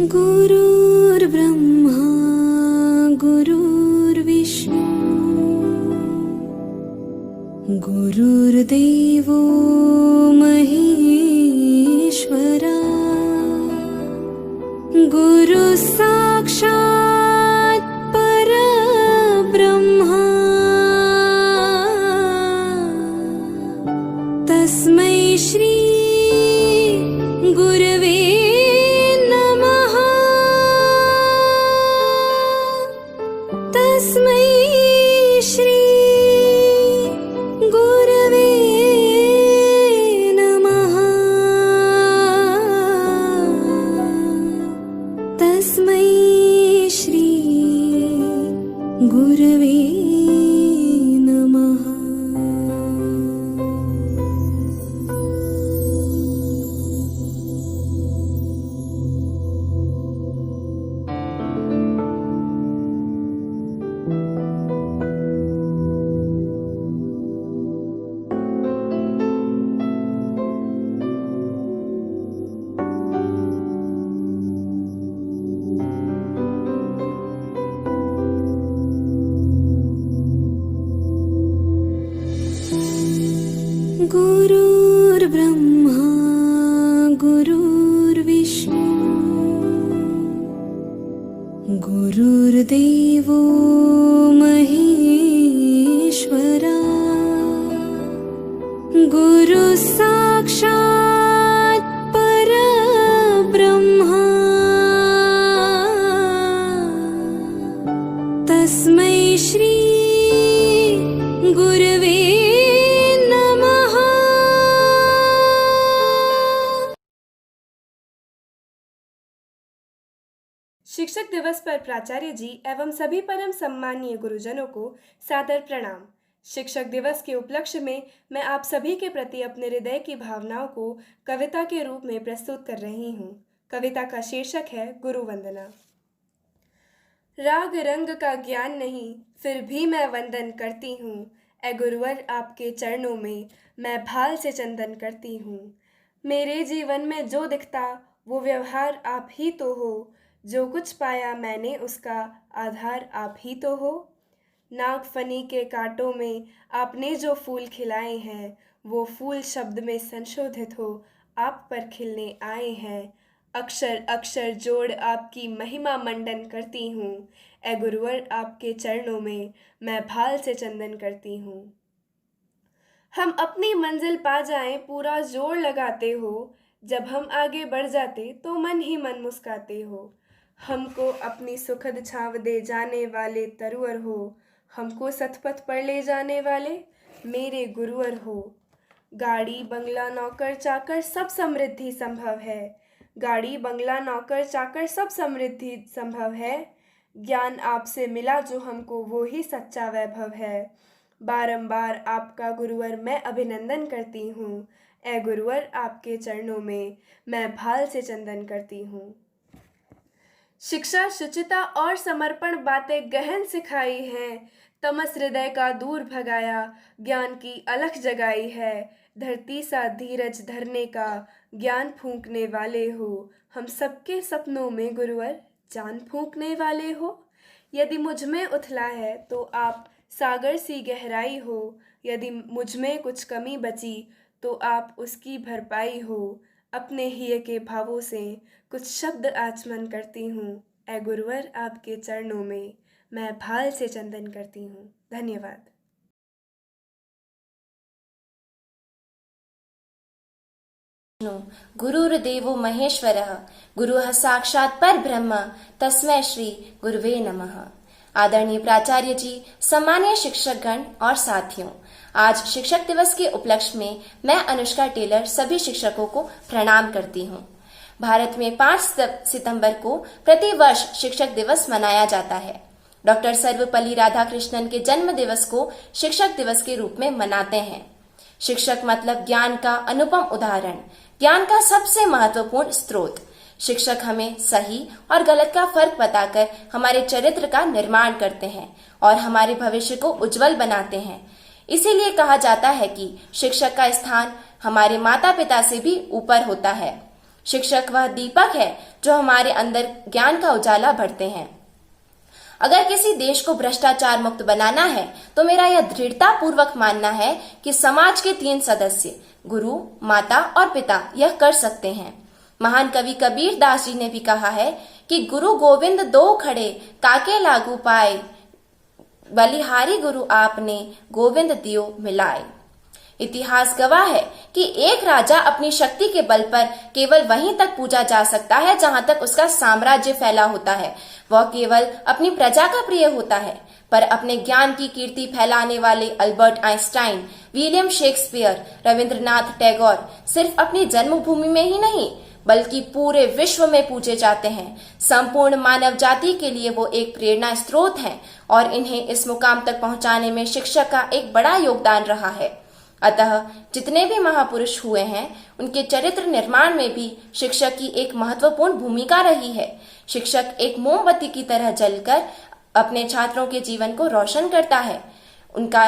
गुरुर्ब्रह्मा गुरुर्विष्णु गुरुर्देवो महेश्वरा गुरु साक्षात् परब्रह्मा तस्मै श्री गुरवे नमः। तस्मै श्री गुरवे नमः। तस्मै श्री गुरवे नमः। गुरुर्ब्रह्मा गुरुर्विष्णु गुरुर्देवो महेश्वरा गुरु साक्षात् परब्रह्मा तस्मै श्री गुरवे नमः। शिक्षक दिवस पर प्राचार्य जी एवं सभी परम सम्मानीय गुरुजनों को सादर प्रणाम। शिक्षक दिवस के उपलक्ष्य में मैं आप सभी के प्रति अपने हृदय की भावनाओं को कविता के रूप में प्रस्तुत कर रही हूँ। कविता का शीर्षक है गुरु वंदना। राग रंग का ज्ञान नहीं फिर भी मैं वंदन करती हूँ। ए गुरुवर आपके चरणों में मैं भाल से चंदन करती हूँ। मेरे जीवन में जो दिखता वो व्यवहार आप ही तो हो। जो कुछ पाया मैंने उसका आधार आप ही तो हो। नागफनी के कांटों में आपने जो फूल खिलाए हैं वो फूल शब्द में संशोधित हो आप पर खिलने आए हैं। अक्षर अक्षर जोड़ आपकी महिमा मंडन करती हूँ। ए गुरुवर आपके चरणों में मैं भाल से चंदन करती हूँ। हम अपनी मंजिल पा जाएं पूरा जोर लगाते हो। जब हम आगे बढ़ जाते तो मन ही मन मुस्काते हो। हमको अपनी सुखद छाव दे जाने वाले तरुवर हो। हमको सतपथ पर ले जाने वाले मेरे गुरुवर हो। गाड़ी बंगला नौकर चाकर सब समृद्धि संभव है। गाड़ी बंगला नौकर चाकर सब समृद्धि संभव है। ज्ञान आपसे मिला जो हमको वो ही सच्चा वैभव है। बारंबार आपका गुरुवर मैं अभिनंदन करती हूँ। ए गुरुवर आपके चरणों में मैं भाल से चंदन करती हूँ। शिक्षा शुचिता और समर्पण बातें गहन सिखाई हैं। तमस हृदय का दूर भगाया ज्ञान की अलख जगाई है। धरती सा धीरज धरने का ज्ञान फूंकने वाले हो। हम सबके सपनों में गुरुवर जान फूंकने वाले हो। यदि मुझ में उथला है तो आप सागर सी गहराई हो। यदि मुझ में कुछ कमी बची तो आप उसकी भरपाई हो। अपने हिय के भावों से कुछ शब्द आचमन करती हूँ। ए गुरुवर आपके चरणों में मैं भाल से चंदन करती हूँ। धन्यवाद। गुरुर्देवो महेश्वरः गुरुः साक्षात् परब्रह्म तस्मै श्री गुरुवे नमः। आदरणीय प्राचार्य जी, सम्मानीय शिक्षकगण और साथियों, आज शिक्षक दिवस के उपलक्ष्य में मैं अनुष्का टेलर सभी शिक्षकों को प्रणाम करती हूँ। भारत में 5 सितंबर को प्रतिवर्ष शिक्षक दिवस मनाया जाता है। डॉक्टर सर्वपल्ली राधाकृष्णन के जन्म दिवस को शिक्षक दिवस के रूप में मनाते हैं। शिक्षक मतलब ज्ञान का अनुपम उदाहरण, ज्ञान का सबसे महत्वपूर्ण स्रोत। शिक्षक हमें सही और गलत का फर्क बताकर हमारे चरित्र का निर्माण करते हैं और हमारे भविष्य को उज्जवल बनाते हैं। इसीलिए कहा जाता है कि शिक्षक का स्थान हमारे माता पिता से भी ऊपर होता है। शिक्षक वह दीपक है जो हमारे अंदर ज्ञान का उजाला भरते हैं। अगर किसी देश को भ्रष्टाचार मुक्त बनाना है तो मेरा यह दृढ़ता पूर्वक मानना है कि समाज के 3 सदस्य गुरु, माता और पिता यह कर सकते हैं। महान कवि कबीर दास जी ने भी कहा है कि गुरु गोविंद 2 खड़े काके लागू पाए, बलिहारी गुरु आपने गोविंद दियो मिलाए। इतिहास गवाह है कि एक राजा अपनी शक्ति के बल पर केवल वहीं तक पूजा जा सकता है जहां तक उसका साम्राज्य फैला होता है। वह केवल अपनी प्रजा का प्रिय होता है। पर अपने ज्ञान की कीर्ति फैलाने वाले Albert Einstein, William Shakespeare, Rabindranath Tagore सिर्फ अपनी जन्मभूमि में ही नहीं बल्कि पूरे विश्व में पूजे जाते हैं। संपूर्ण मानव जाति के लिए वो एक प्रेरणा स्रोत हैं और इन्हें इस मुकाम तक पहुंचाने में शिक्षक का एक बड़ा योगदान रहा है। अतः जितने भी महापुरुष हुए हैं उनके चरित्र निर्माण में भी शिक्षक की एक महत्वपूर्ण भूमिका रही है। शिक्षक एक मोमबत्ती की तरह जलकर अपने छात्रों के जीवन को रोशन करता है। उनका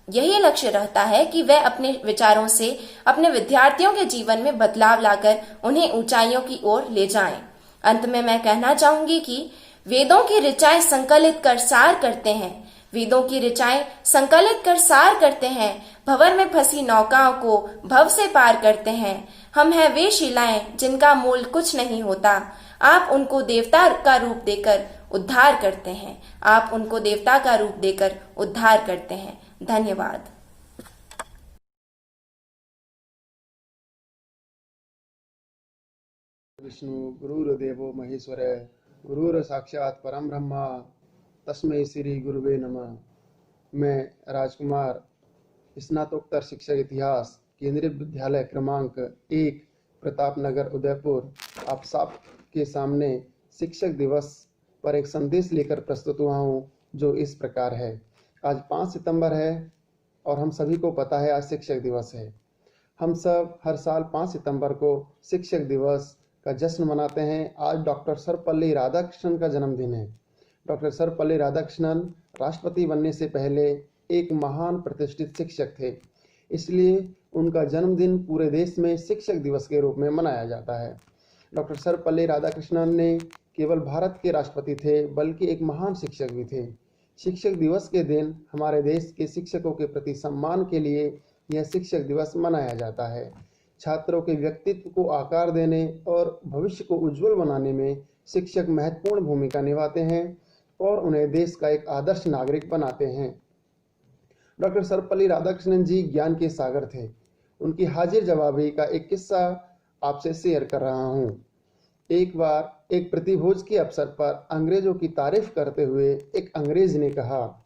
यही लक्ष्य रहता है कि वह अपने विचारों से अपने विद्यार्थियों के जीवन में बदलाव लाकर उन्हें ऊंचाइयों की ओर ले जाएं। अंत में मैं कहना चाहूंगी कि वेदों की ऋचाएं संकलित कर सार करते हैं। वेदों की ऋचाएं संकलित कर सार करते हैं, भंवर में फंसी नौकाओं को भव से पार करते हैं। हम हैं वे शिलाएं जिनका मूल कुछ नहीं होता, आप उनको देवता का रूप देकर उद्धार करते हैं। आप उनको देवता का रूप देकर उद्धार करते हैं। धन्यवाद। विष्णु गुरुर्देवो महेश्वर गुरुर साक्षात परम ब्रह्मा तस्मै श्री गुरुवे नमः। मैं राजकुमार स्नातकोत्तर शिक्षक इतिहास केंद्रीय विद्यालय क्रमांक 1 प्रताप नगर उदयपुर आप सबके सामने शिक्षक दिवस पर एक संदेश लेकर प्रस्तुत हुआ हूँ जो इस प्रकार है। आज 5 सितंबर है और हम सभी को पता है आज शिक्षक दिवस है। हम सब हर साल 5 सितंबर को शिक्षक दिवस का जश्न मनाते हैं। आज डॉक्टर सर्वपल्ली राधाकृष्णन का जन्मदिन है। डॉक्टर सर्वपल्ली राधाकृष्णन राष्ट्रपति बनने से पहले एक महान प्रतिष्ठित शिक्षक थे, इसलिए उनका जन्मदिन पूरे देश में शिक्षक दिवस के रूप में मनाया जाता है। डॉक्टर सर्वपल्ली राधाकृष्णन ने केवल भारत के राष्ट्रपति थे बल्कि एक महान शिक्षक भी थे। शिक्षक दिवस के दिन हमारे देश के शिक्षकों के प्रति सम्मान के लिए यह शिक्षक दिवस मनाया जाता है। छात्रों के व्यक्तित्व को आकार देने और भविष्य को उज्जवल बनाने में शिक्षक महत्वपूर्ण भूमिका निभाते हैं और उन्हें देश का एक आदर्श नागरिक बनाते हैं। डॉक्टर सर्वपल्ली राधाकृष्णन जी ज्ञान के सागर थे। उनकी हाजिर जवाबी का एक किस्सा आपसे शेयर कर रहा हूँ। एक बार एक प्रतिभोज के अवसर पर अंग्रेजों की तारीफ करते हुए एक अंग्रेज ने कहा,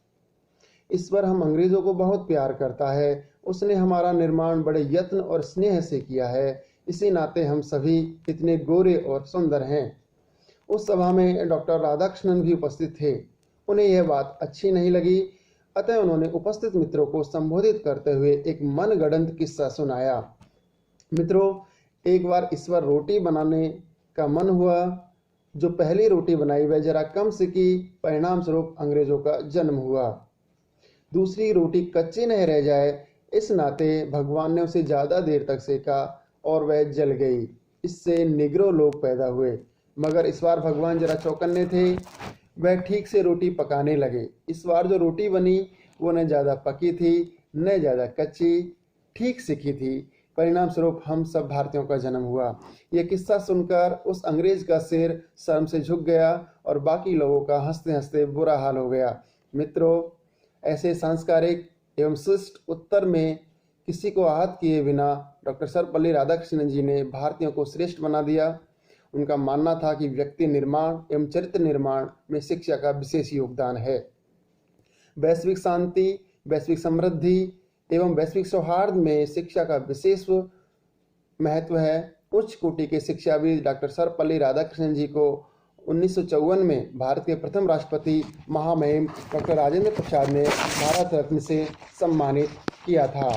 ईश्वर हम अंग्रेजों को बहुत प्यार करता है, उसने हमारा निर्माण बड़े यत्न और स्नेह से किया है, इसी नाते हम सभी इतने गोरे और सुंदर हैं। उस सभा में डॉक्टर राधाकृष्णन भी उपस्थित थे। उन्हें यह बात अच्छी नहीं लगी, अतः उन्होंने उपस्थित मित्रों को संबोधित करते हुए एक मनगढ़ंत किस्सा सुनाया। मित्रों, एक बार ईश्वर रोटी बनाने का मन हुआ। जो पहली रोटी बनाई वह जरा कम सिकी, परिणाम स्वरूप अंग्रेजों का जन्म हुआ। दूसरी रोटी कच्ची न रह जाए इस नाते भगवान ने उसे ज्यादा देर तक सेका और वह जल गई। इससे निग्रो लोग पैदा हुए। मगर इस बार भगवान जरा चौकन्ने थे, वह ठीक से रोटी पकाने लगे। इस बार जो रोटी बनी वो न ज़्यादा पकी थी न ज़्यादा कच्ची, ठीक सिकी थी। परिणाम स्वरूप हम सब भारतीयों का जन्म हुआ। यह किस्सा सुनकर उस अंग्रेज का सिर शर्म से झुक गया और बाकी लोगों का हंसते हंसते बुरा हाल हो गया। मित्रों, ऐसे सांस्कारिक एवं शिष्ट उत्तर में किसी को आहत किए बिना डॉक्टर सर्वपल्ली राधाकृष्णन जी ने भारतीयों को श्रेष्ठ बना दिया। उनका मानना था कि व्यक्ति निर्माण एवं चरित्र निर्माण में शिक्षा का विशेष योगदान है। वैश्विक शांति, वैश्विक समृद्धि एवं वैश्विक सौहार्द में शिक्षा का विशेष महत्व है। उच्च कोटि के शिक्षाविद डॉक्टर सर्वपल्ली राधाकृष्णन जी को 1954 में भारत के प्रथम राष्ट्रपति महामहिम डॉक्टर राजेंद्र प्रसाद ने भारत रत्न से सम्मानित किया था।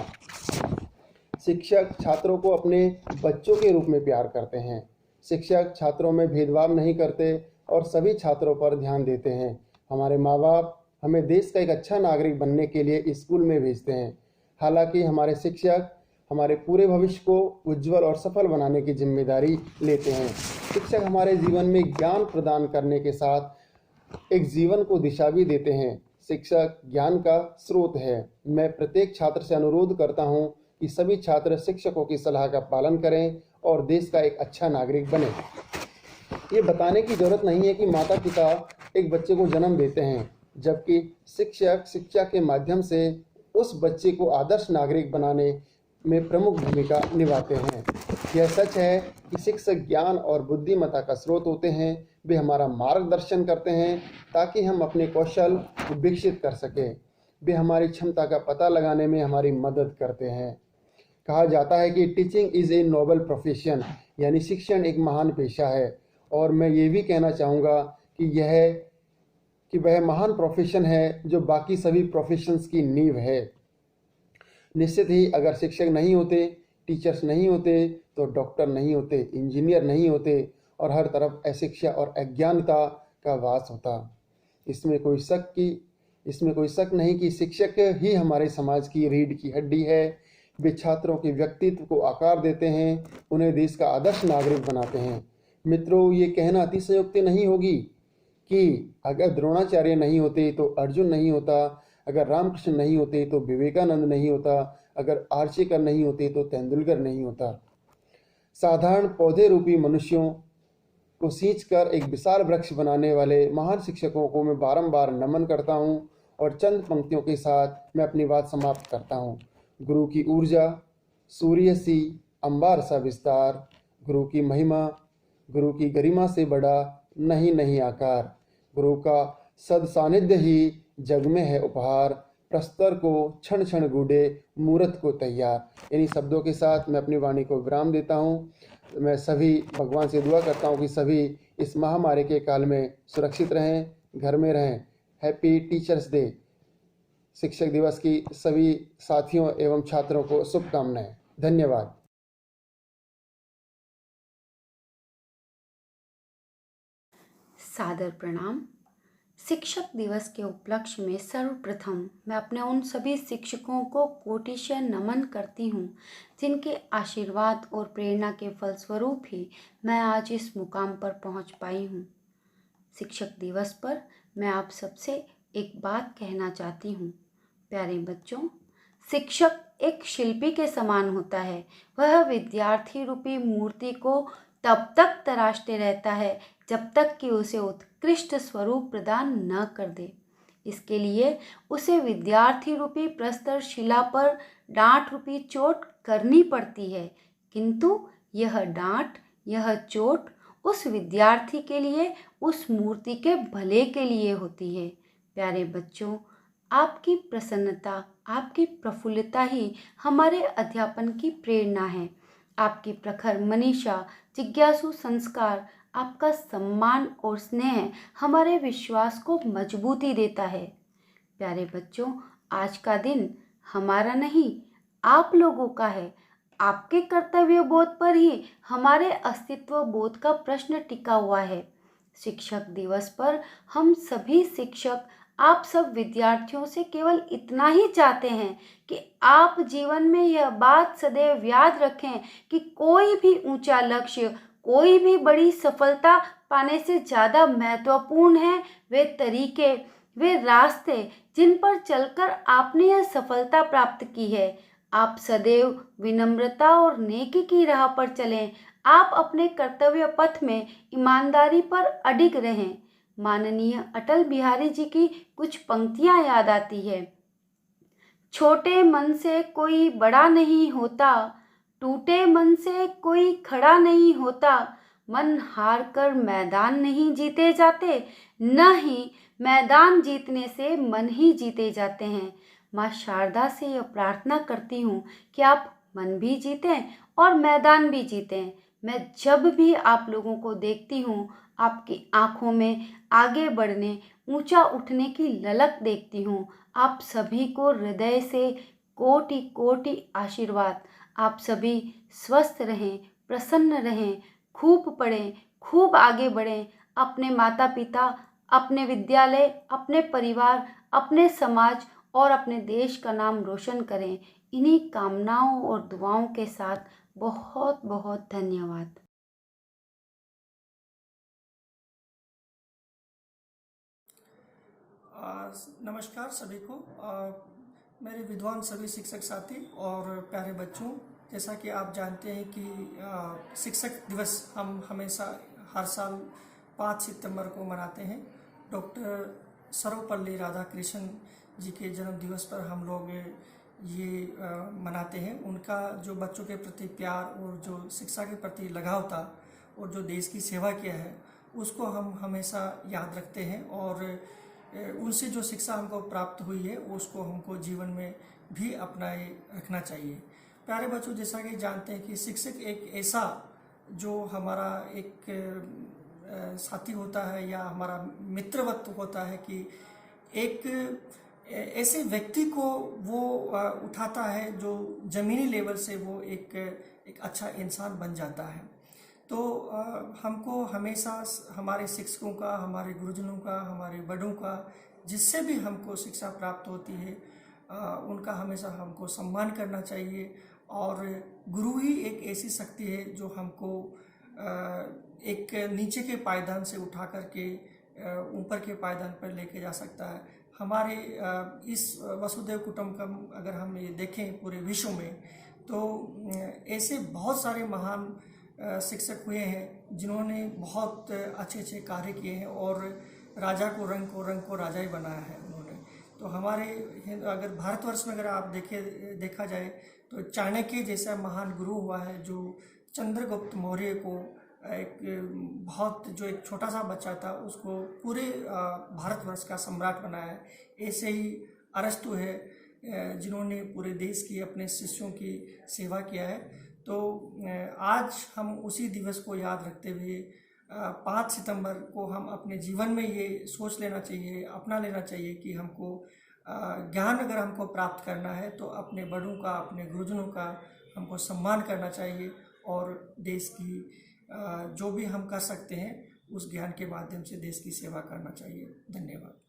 शिक्षक छात्रों को अपने बच्चों के रूप में प्यार करते हैं। शिक्षक छात्रों में भेदभाव नहीं करते और सभी छात्रों पर ध्यान देते हैं। हमारे माँ बाप हमें देश का एक अच्छा नागरिक बनने के लिए स्कूल में भेजते हैं। हालांकि हमारे शिक्षक हमारे पूरे भविष्य को उज्जवल और सफल बनाने की जिम्मेदारी लेते हैं। शिक्षक हमारे जीवन में ज्ञान प्रदान करने के साथ एक जीवन को दिशा भी देते हैं। शिक्षक ज्ञान का स्रोत है। मैं प्रत्येक छात्र से अनुरोध करता हूं कि सभी छात्र शिक्षकों की सलाह का पालन करें और देश का एक अच्छा नागरिक बने। ये बताने की जरूरत नहीं है कि माता पिता एक बच्चे को जन्म देते हैं, जबकि शिक्षक शिक्षा के माध्यम से उस बच्चे को आदर्श नागरिक बनाने में प्रमुख भूमिका निभाते हैं। यह सच है कि शिक्षक ज्ञान और बुद्धिमत्ता का स्रोत होते हैं। वे हमारा मार्गदर्शन करते हैं ताकि हम अपने कौशल को विकसित कर सकें। वे हमारी क्षमता का पता लगाने में हमारी मदद करते हैं। कहा जाता है कि teaching is a noble profession, यानी शिक्षण एक महान पेशा है। और मैं ये भी कहना चाहूँगा कि वह महान प्रोफेशन है जो बाकी सभी प्रोफेशंस की नींव है। निश्चित ही अगर शिक्षक नहीं होते, टीचर्स नहीं होते, तो डॉक्टर नहीं होते, इंजीनियर नहीं होते और हर तरफ अशिक्षा और अज्ञानता का वास होता। इसमें कोई शक नहीं कि शिक्षक ही हमारे समाज की रीढ़ की हड्डी है। वे छात्रों के व्यक्तित्व को आकार देते हैं, उन्हें देश का आदर्श नागरिक बनाते हैं। मित्रों, ये कहना अतिशयोक्ति नहीं होगी कि अगर द्रोणाचार्य नहीं होते तो अर्जुन नहीं होता, अगर रामकृष्ण नहीं होते तो विवेकानंद नहीं होता, अगर आर्चेकर नहीं होते तो तेंदुलकर नहीं होता। साधारण पौधे रूपी मनुष्यों को सींचकर एक विशाल वृक्ष बनाने वाले महान शिक्षकों को मैं बारंबार नमन करता हूँ और चंद पंक्तियों के साथ मैं अपनी बात समाप्त करता हूँ। गुरु की ऊर्जा सूर्य सी अंबार सा विस्तार, गुरु की महिमा गुरु की गरिमा से बड़ा नहीं आकार, गुरु का सद सानिध्य ही जग में है उपहार, प्रस्तर को क्षण क्षण गूढ़े मूरत को तैयार। इन्हीं शब्दों के साथ मैं अपनी वाणी को विराम देता हूँ। मैं सभी भगवान से दुआ करता हूँ कि सभी इस महामारी के काल में सुरक्षित रहें, घर में रहें। Happy teachers day. शिक्षक दिवस की सभी साथियों एवं छात्रों को शुभकामनाएं। धन्यवाद। सादर प्रणाम। शिक्षक दिवस के उपलक्ष्य में सर्वप्रथम मैं अपने उन सभी शिक्षकों को कोटिशः नमन करती हूँ जिनके आशीर्वाद और प्रेरणा के फलस्वरूप ही मैं आज इस मुकाम पर पहुँच पाई हूँ। शिक्षक दिवस पर मैं आप सबसे एक बात कहना चाहती हूँ। प्यारे बच्चों, शिक्षक एक शिल्पी के समान होता है। वह विद्यार्थी रूपी मूर्ति को तब तक तराशते रहता है जब तक कि उसे उत्कृष्ट स्वरूप प्रदान न कर दे। इसके लिए उसे विद्यार्थी रूपी प्रस्तर शिला पर डांट रूपी चोट करनी पड़ती है, किंतु यह डांट, यह चोट उस विद्यार्थी के लिए, उस मूर्ति के भले के लिए होती है। प्यारे बच्चों, आपकी प्रसन्नता, आपकी प्रफुल्लता ही हमारे अध्यापन की प्रेरणा है। आपकी प्रखर मनीषा, जिज्ञासु संस्कार, आपका सम्मान और स्नेह हमारे विश्वास को मजबूती देता है। प्यारे बच्चों, आज का दिन हमारा नहीं, आप लोगों का है। आपके कर्तव्य बोध पर ही हमारे अस्तित्व बोध का प्रश्न टिका हुआ है। शिक्षक दिवस पर हम सभी शिक्षक आप सब विद्यार्थियों से केवल इतना ही चाहते हैं कि आप जीवन में यह बात सदैव याद रखें कि कोई भी ऊंचा लक्ष्य, कोई भी बड़ी सफलता पाने से ज़्यादा महत्वपूर्ण है वे तरीके, वे रास्ते जिन पर चलकर आपने यह सफलता प्राप्त की है। आप सदैव विनम्रता और नेकी की राह पर चलें। आप अपने कर्तव्य पथ में ईमानदारी पर अडिग रहें। माननीय अटल बिहारी जी की कुछ पंक्तियां याद आती है। छोटे मन से कोई बड़ा नहीं होता, टूटे मन से कोई खड़ा नहीं होता, मन हार कर मैदान नहीं जीते जाते, न ही मैदान जीतने से मन ही जीते जाते हैं। माँ शारदा से यह प्रार्थना करती हूँ कि आप मन भी जीतें और मैदान भी जीतें। मैं जब भी आप लोगों को देखती हूँ, आपकी आँखों में आगे बढ़ने, ऊंचा उठने की ललक देखती हूँ। आप सभी को हृदय से कोटि कोटि आशीर्वाद। आप सभी स्वस्थ रहें, प्रसन्न रहें, खूब पढ़ें, खूब आगे बढ़ें, अपने माता पिता, अपने विद्यालय, अपने परिवार, अपने समाज और अपने देश का नाम रोशन करें। इन्हीं कामनाओं और दुआओं के साथ बहुत बहुत धन्यवाद। नमस्कार सभी को। मेरे विद्वान सभी शिक्षक साथी और प्यारे बच्चों, जैसा कि आप जानते हैं कि शिक्षक दिवस हम हमेशा हर साल 5 सितंबर को मनाते हैं। डॉक्टर सर्वपल्ली राधाकृष्णन जी के जन्म दिवस पर हम लोग ये मनाते हैं। उनका जो बच्चों के प्रति प्यार और जो शिक्षा के प्रति लगाव था और जो देश की सेवा किया है, उसको हम हमेशा याद रखते हैं और उनसे जो शिक्षा हमको प्राप्त हुई है उसको हमको जीवन में भी अपनाए रखना चाहिए। प्यारे बच्चों, जैसा कि जानते हैं कि शिक्षक एक ऐसा जो हमारा एक साथी होता है या हमारा मित्रवत होता है कि एक ऐसे व्यक्ति को वो उठाता है जो ज़मीनी लेवल से वो एक अच्छा इंसान बन जाता है। तो हमको हमेशा हमारे शिक्षकों का, हमारे गुरुजनों का, हमारे बड़ों का, जिससे भी हमको शिक्षा प्राप्त होती है उनका हमेशा हमको सम्मान करना चाहिए। और गुरु ही एक ऐसी शक्ति है जो हमको एक नीचे के पायदान से उठा करके ऊपर के पायदान पर लेके जा सकता है। हमारे इस वसुधैव कुटुंबकम अगर हम ये देखें पूरे विश्व में, तो ऐसे बहुत सारे महान शिक्षक हुए हैं जिन्होंने बहुत अच्छे अच्छे कार्य किए हैं और राजा को रंग को राजा ही बनाया है उन्होंने। तो हमारे अगर भारतवर्ष में अगर आप देखा जाए तो चाणक्य जैसा महान गुरु हुआ है जो चंद्रगुप्त मौर्य को एक छोटा सा बच्चा था उसको पूरे भारतवर्ष का सम्राट बनाया है। ऐसे ही अरस्तु है जिन्होंने पूरे देश की अपने शिष्यों की सेवा किया है। तो आज हम उसी दिवस को याद रखते हुए 5 सितंबर को हम अपने जीवन में ये सोच लेना चाहिए, अपना लेना चाहिए कि हमको ज्ञान अगर हमको प्राप्त करना है तो अपने बड़ों का, अपने गुरुजनों का हमको सम्मान करना चाहिए और देश की जो भी हम कर सकते हैं उस ज्ञान के माध्यम से देश की सेवा करना चाहिए। धन्यवाद।